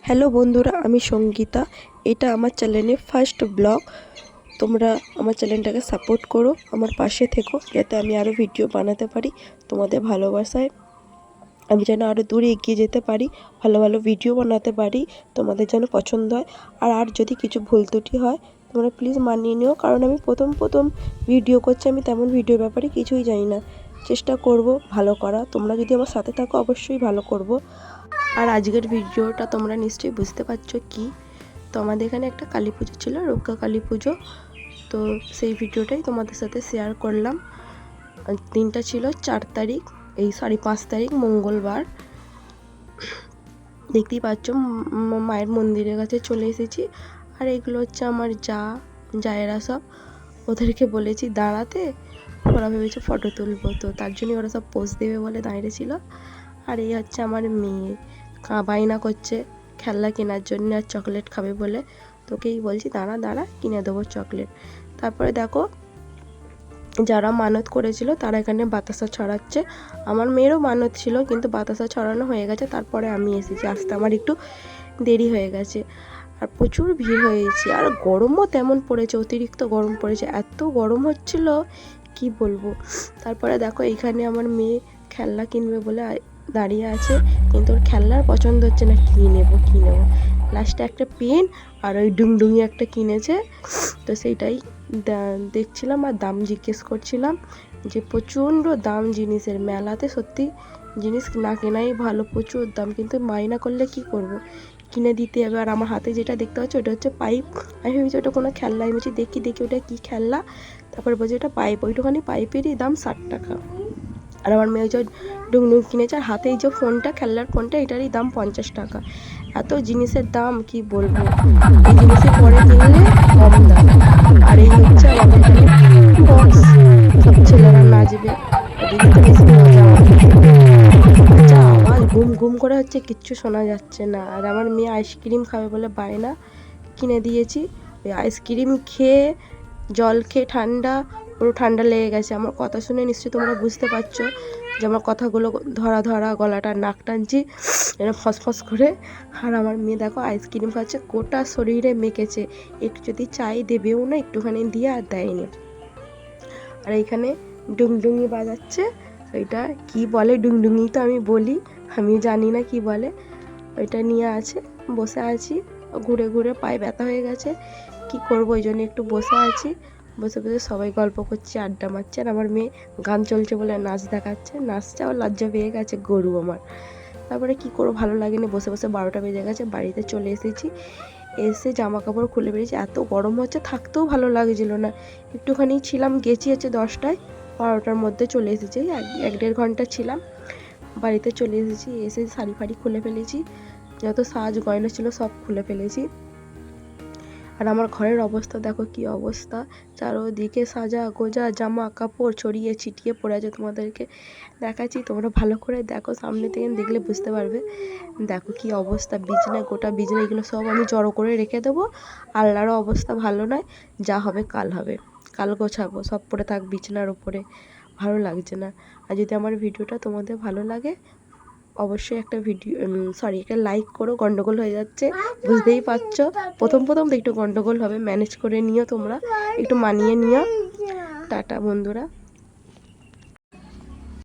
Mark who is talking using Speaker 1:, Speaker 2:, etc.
Speaker 1: Hello বন্ধুরা, আমি সঙ্গীতা। এটা আমার চ্যানেলের ফার্স্ট ব্লগ। তোমরা আমার চ্যানেলটাকে সাপোর্ট করো, আমার পাশে থেকো, যাতে আমি আরও ভিডিও বানাতে পারি। তোমাদের ভালোবাসায় আমি যেন আরও দূরে এগিয়ে যেতে পারি, ভালো ভালো ভিডিও বানাতে পারি, তোমাদের যেন পছন্দ হয়। আর যদি কিছু ভুল ত্রুটি হয় তোমরা প্লিজ মানিয়ে নিও, কারণ আমি প্রথম ভিডিও করছি, আমি তেমন ভিডিওর ব্যাপারে কিছুই জানি না। চেষ্টা করব ভালো করা। তোমরা যদি আমার সাথে থাকো অবশ্যই ভালো করব। আর আজকের ভিডিওটা তোমরা নিশ্চয়ই বুঝতে পারছো কি। তো আমাদের এখানে একটা কালী পুজো ছিল, রক্ষা কালী পুজো। তো সেই ভিডিওটাই তোমাদের সাথে শেয়ার করলাম। দিনটা ছিল 5 তারিখ মঙ্গলবার। দেখতেই পাচ্ছ মায়ের মন্দিরের কাছে চলে এসেছি। আর এগুলো হচ্ছে আমার জায়েরা সব। ওদেরকে বলেছি দাঁড়াতে, ওরা ভেবেছে ফটো তুলবো, তো তার জন্যই ওরা সব পোজ দেবে বলে দাঁড়িয়েছিল। আর এই হচ্ছে আমার মেয়ে, বায়না করছে খেলনা কেনার জন্য আর চকলেট খাবে বলে। তোকেই বলছি দাঁড়া দাঁড়া, কিনে দেবো চকলেট। তারপরে দেখো, যারা মানত করেছিল তারা এখানে বাতাসা ছড়াচ্ছে। আমার মেয়েরও মানত ছিল, কিন্তু বাতাসা ছড়ানো হয়ে গেছে, তারপরে আমি এসেছি। আসতে আমার একটু দেরি হয়ে গেছে। আর প্রচুর ভিড় হয়েছে, আর গরমও তেমন পড়েছে, অতিরিক্ত গরম পড়েছে, এত গরম হচ্ছিল কি বলবো। তারপরে দেখো, এইখানে আমার মেয়ে খেলনা কিনবে বলে দাঁড়িয়ে আছে, কিন্তু ওর খেলনার পছন্দ হচ্ছে না, কী নেবো। লাস্টে একটা পেন আর ওই ডুংডুঙি একটা কিনেছে। তো সেইটাই দেখছিলাম আর দাম জিজ্ঞেস করছিলাম, যে প্রচণ্ড দাম জিনিসের। মেলাতে সত্যি জিনিস না কেনাই ভালো, প্রচুর দাম, কিন্তু মাইনা করলে কি করব, কিনে দিতে হবে। আর আমার হাতে যেটা দেখতে পাচ্ছি ওটা হচ্ছে পাইপ। আমি ভেবেছি ওটা কোনো খেলনা, আমি বলছি দেখি ওটা কী খেলনা। তারপরে বলছি ওটা পাইপ, ওইটুখানি পাইপেরই দাম 60 টাকা। আর আমার মেয়ে যে ডুংডুং কিনেছে, আর হাতে এই যে ফোনটা, খেলনার ফোনটা, এটারই দাম 50 টাকা। এত জিনিসের দাম কি বলবো, এই জিনিসের পরে কিনলে কম দাম। আর এই হচ্ছে আমাদের এখানে বক্স, সব ছেলেরা নাচবে, ওদিকে তো বেশি মজা হবে। যা আওয়াজ গুম গুম করে হচ্ছে, কিচ্ছু শোনা যাচ্ছে না। আর আমার মেয়ে আইসক্রিম খাবে বলে বায়না, কিনে দিয়েছি। ওই আইসক্রিম খেয়ে, জল খেয়ে পুরো ঠান্ডা লেগে গেছে। আমার কথা শুনে নিশ্চয়ই তোমরা বুঝতে পারছো যে আমার কথাগুলো ধরা গলাটা নাক টানছি এরকম ফসফস করে। আর আমার মেয়ে দেখো আইসক্রিম খাচ্ছে, গোটা শরীরে মেখেছে, একটু যদি চাই দেবেও না, একটুখানি দিয়ে আর দেয়নি। আর এইখানে ডুংডুঙি বাজাচ্ছে, ওইটা কি বলে, ডুংডুঙি তো আমি বলি, আমি জানি না কি বলে। ওইটা নিয়ে আছে, বসে আছি, ঘুরে ঘুরে পায়ে ব্যথা হয়ে গেছে, কি করবো, ওই জন্য একটু বসে আছি। বসে সবাই গল্প করছে, আড্ডা মারছে। আর আমার মেয়ে গান চলছে বলে নাচ দেখাচ্ছে, নাচছে, আবার লজ্জা পেয়ে গেছে গরু আমার। তারপরে কি করবো, ভালো লাগেনি, বসে 12টা বেজে গেছে, বাড়িতে চলে এসেছি। এসে জামা কাপড় খুলে বেরিয়েছি, এত গরম হচ্ছে, থাকতেও ভালো লাগছিল না। একটুখানি ছিলাম, গেছি হচ্ছে 10টায়, 12টার মধ্যে চলে এসেছি। 1-1.5 ঘন্টা ছিলাম, বাড়িতে চলে এসেছি। এসে শাড়ি ফাড়ি খুলে ফেলেছি, যত সাজ গয়না ছিল সব খুলে ফেলেছি। আর আমার ঘরের অবস্থা দেখো কি অবস্থা, চারোদিকে সাজা গোজা জামা কাপড় ছড়িয়ে ছিটিয়ে পড়ে আছে। তোমাদেরকে দেখাচ্ছি, তোমরা ভালো করে দেখো, সামনে থেকে দেখলে বুঝতে পারবে। দেখো কি অবস্থা, গোটা বিছনা এগুলো সব আমি জড়ো করে রেখে দেবো। আলনারও অবস্থা ভালো নয়, যা হবে কাল হবে, কাল গোছাবো, সব পড়ে থাক বিছানার উপরে, ভালো লাগছে না। আর যদি আমার ভিডিওটা তোমাদের ভালো লাগে, অবশ্যই একটা একটা লাইক করো। গন্ডগোল হয়ে যাচ্ছে, বুঝতেই পারছো, প্রথম তো একটু গন্ডগোল হবে, ম্যানেজ করে নিও, তোমরা একটু মানিয়ে নিও। টাটা বন্ধুরা।